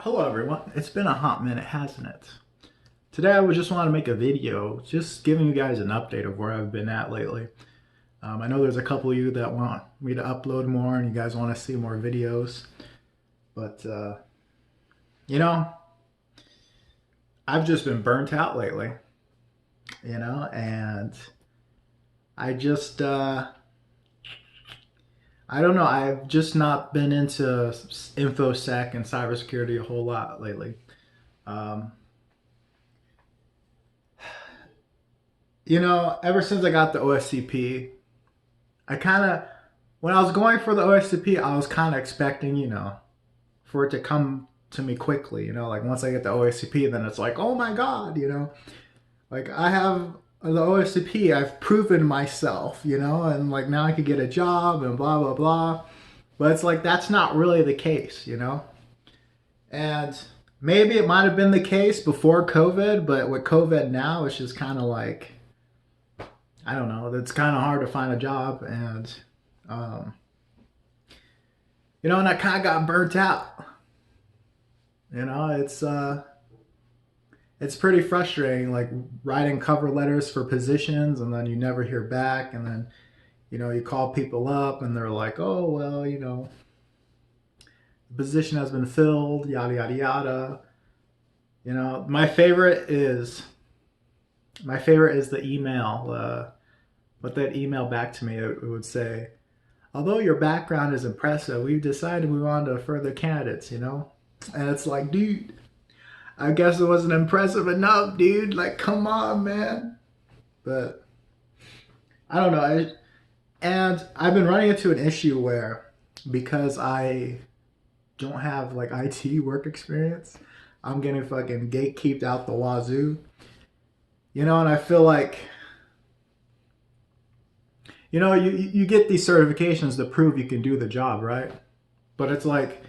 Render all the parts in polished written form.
Hello everyone, it's been a hot minute, hasn't it? Today I would just want to make a video just giving you guys an update of where I've been at lately. I know there's a couple of you that want me to upload more and you guys want to see more videos, but you know, I've just been burnt out lately, and I just, I don't know, I've just not been into InfoSec and cybersecurity a whole lot lately. Um, Ever since I got the OSCP, I kind of, when I was going for the OSCP, I was kind of expecting, for it to come to me quickly, like once I get the OSCP, then it's like, oh my God, like I have the OSCP, I've proven myself, and like now I could get a job and blah, blah, blah. But it's like, that's not really the case. And maybe it might have been the case before COVID, but with COVID now, it's just kind of like, I don't know. It's kind of hard to find a job, and um, and I kind of got burnt out. You know, it's pretty frustrating. Like writing cover letters for positions, and then you never hear back, and then you call people up, and they're like, "Oh well, the position has been filled." Yada yada yada. My favorite is the email. What that email back to me, it would say, although your background is impressive, we've decided to move on to further candidates. And it's like, dude, I guess it wasn't impressive enough, dude. Like, come on, man. But I don't know. And I've been running into an issue where, because I don't have like IT work experience, I'm getting fucking gatekeeped out the wazoo. And I feel like, you get these certifications to prove you can do the job, right? But it's like,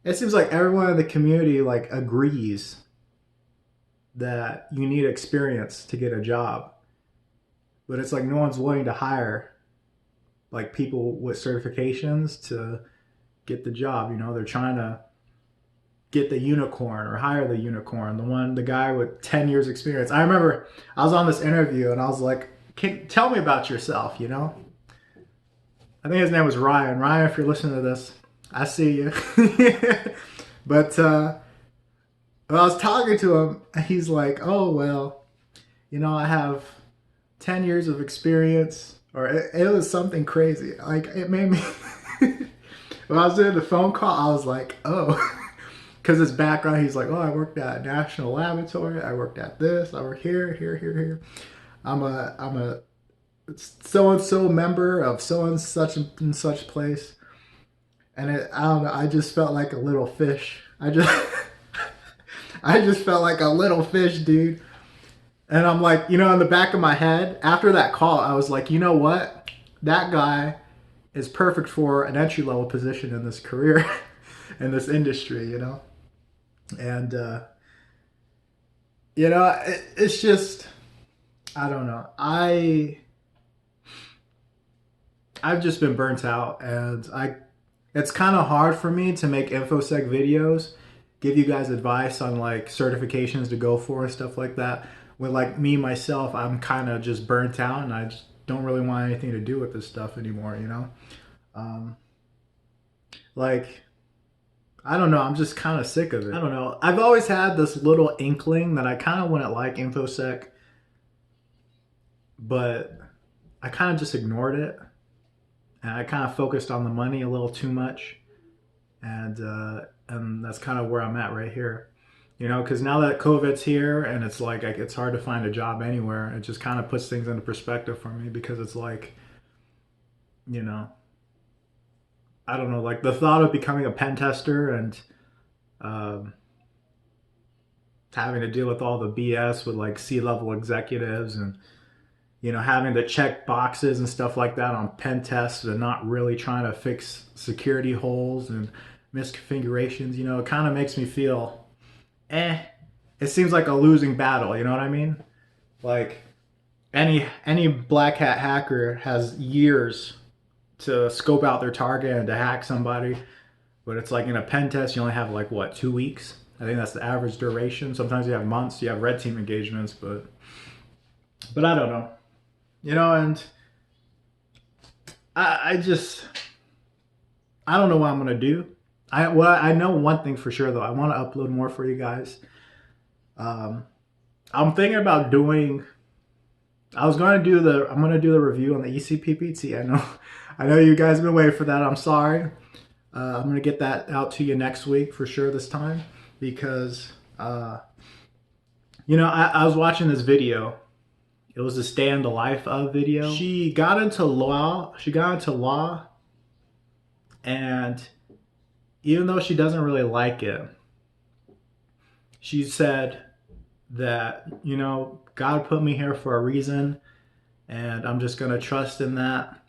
it seems like everyone in the community like agrees that you need experience to get a job. But it's like no one's willing to hire like people with certifications to get the job. They're trying to get the unicorn or hire the unicorn, the guy with 10 years experience. I remember I was on this interview and I was like, tell me about yourself, I think his name was Ryan. Ryan, if you're listening to this, I see you. But when I was talking to him, he's like, oh, well, I have 10 years of experience, or it was something crazy. Like, it made me, when I was doing the phone call, I was like, oh, because his background, he's like, oh, I worked at National Laboratory, I worked at this, I work here, here, here, here. I'm a so and so member of so and such place, and I don't know. I just felt like a little fish. I just felt like a little fish, dude. And I'm like, in the back of my head, after that call, I was like, you know what? That guy is perfect for an entry level position in this career, in this industry. And it's just, I don't know. I've just been burnt out, and it's kind of hard for me to make infosec videos, give you guys advice on like certifications to go for and stuff like that. With like me myself, I'm kind of just burnt out, and I just don't really want anything to do with this stuff anymore. Um, like, I don't know. I'm just kind of sick of it. I don't know. I've always had this little inkling that I kind of wouldn't like infosec, but I kind of just ignored it, and I kind of focused on the money a little too much, and that's kind of where I'm at right here. Because now that COVID's here, and it's like it's hard to find a job anywhere, it just kind of puts things into perspective for me, because it's like, you know, I don't know, like the thought of becoming a pen tester and um, having to deal with all the BS with like C-level executives, and having to check boxes and stuff like that on pen tests, and not really trying to fix security holes and misconfigurations, it kind of makes me feel, it seems like a losing battle, you know what I mean? Like, any black hat hacker has years to scope out their target and to hack somebody, But it's like in a pen test, you only have like what, 2 weeks? I think that's the average duration. Sometimes you have months, you have red team engagements, but I don't know. You know, and I just I don't know what I'm gonna do. I know one thing for sure though. I want to upload more for you guys. Um, I'm thinking about doing. I'm gonna do the review on the ECPPT. I know you guys have been waiting for that. I'm sorry. I'm gonna get that out to you next week for sure this time because you know I was watching this video. It was a Stay in the Life of video. She got into law. And even though she doesn't really like it, she said that, you know, God put me here for a reason and I'm just gonna trust in that.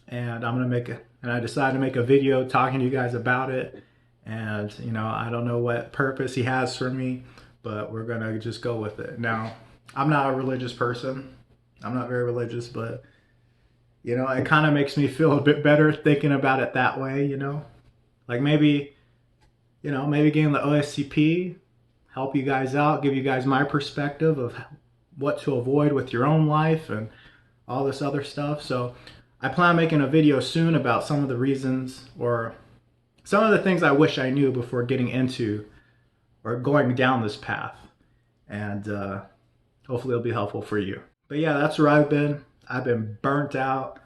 And I decided to make a video talking to you guys about it. And, you know, I don't know what purpose he has for me, but we're gonna just go with it. Now, I'm not a religious person. I'm not very religious, but, you know, it kind of makes me feel a bit better thinking about it that way, you know? Like maybe, you know, maybe getting the OSCP, help you guys out, give you guys my perspective of what to avoid with your own life and all this other stuff. So I plan on making a video soon about some of the reasons or some of the things I wish I knew before getting into or going down this path. And hopefully it'll be helpful for you. But yeah, that's where I've been. I've been burnt out.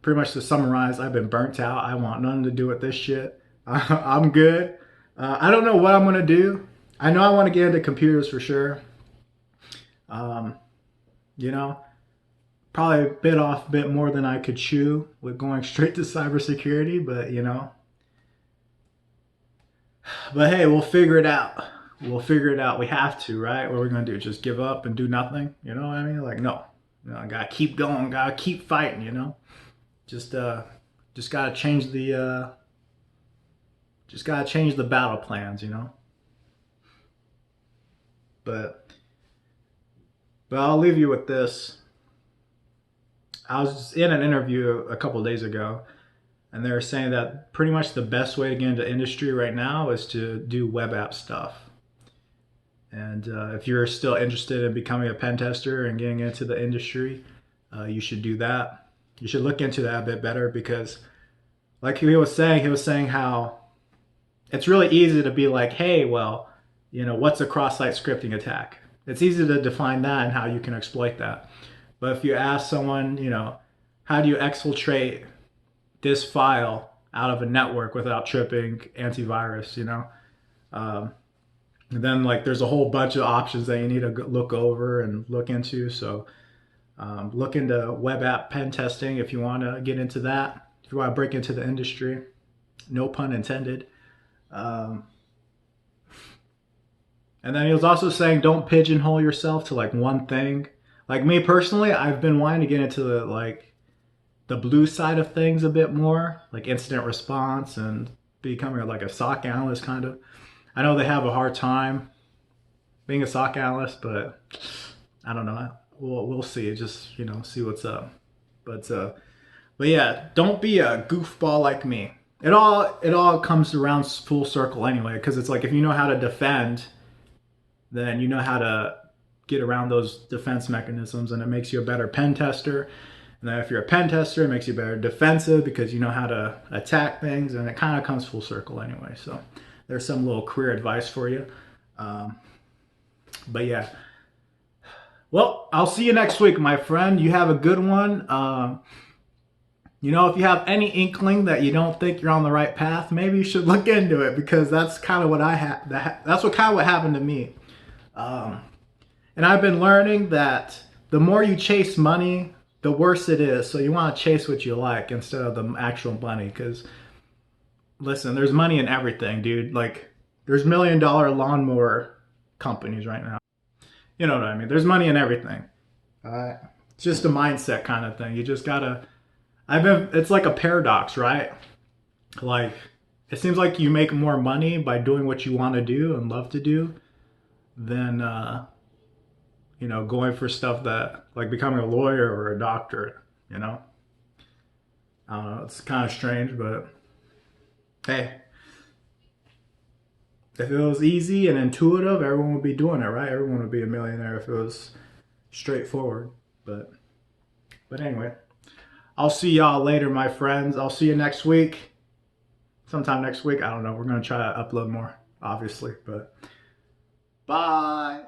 Pretty much to summarize, I've been burnt out. I want nothing to do with this shit. I'm good. I don't know what I'm going to do. I know I want to get into computers for sure. You know, probably bit off a bit more than I could chew with going straight to cybersecurity, but you know. But hey, we'll figure it out. We'll figure it out. We have to, right? What are we going to do? Just give up and do nothing? You know what I mean? Like, no. You know, I got to keep going. Got to keep fighting, you know? Just gotta change the battle plans, you know. But I'll leave you with this. I was in an interview a couple of days ago, and they were saying that pretty much the best way to get into industry right now is to do web app stuff. And if you're still interested in becoming a pen tester and getting into the industry, you should do that. You should look into that a bit better because, like he was saying how it's really easy to be like, hey, well, you know, what's a cross-site scripting attack? It's easy to define that and how you can exploit that. But if you ask someone, you know, how do you exfiltrate this file out of a network without tripping antivirus, you know? And then like there's a whole bunch of options that you need to look over and look into. So look into web app pen testing if you want to get into that. If you want to break into the industry, no pun intended. And then he was also saying don't pigeonhole yourself to like one thing. Like me personally, I've been wanting to get into the blue side of things a bit more, like incident response and becoming like a SOC analyst kind of. I know they have a hard time being a SOC analyst, but I don't know. We'll see. Just, you know, see what's up. But yeah, don't be a goofball like me. It all comes around full circle anyway, because it's like if you know how to defend, then you know how to get around those defense mechanisms, and it makes you a better pen tester. And then if you're a pen tester, it makes you better defensive because you know how to attack things, and it kind of comes full circle anyway. So there's some little career advice for you. But yeah. Well, I'll see you next week, my friend. You have a good one. You know, if you have any inkling that you don't think you're on the right path, maybe you should look into it because that's kind of what that's what happened to me. And I've been learning that the more you chase money, the worse it is. So you want to chase what you like instead of the actual money. Because listen, there's money in everything, dude. Like there's $1 million lawnmower companies right now. You know what I mean? There's money in everything. It's just a mindset kind of thing. You just gotta. It's like a paradox, right? Like it seems like you make more money by doing what you want to do and love to do than you know, going for stuff that like becoming a lawyer or a doctor. You know, I don't know. It's kind of strange, but Hey, if it was easy and intuitive, everyone would be doing it, right? Everyone would be a millionaire if it was straightforward. But anyway, I'll see y'all later, my friends. I'll see you next week. Sometime next week. I don't know. We're gonna try to upload more, obviously, but bye.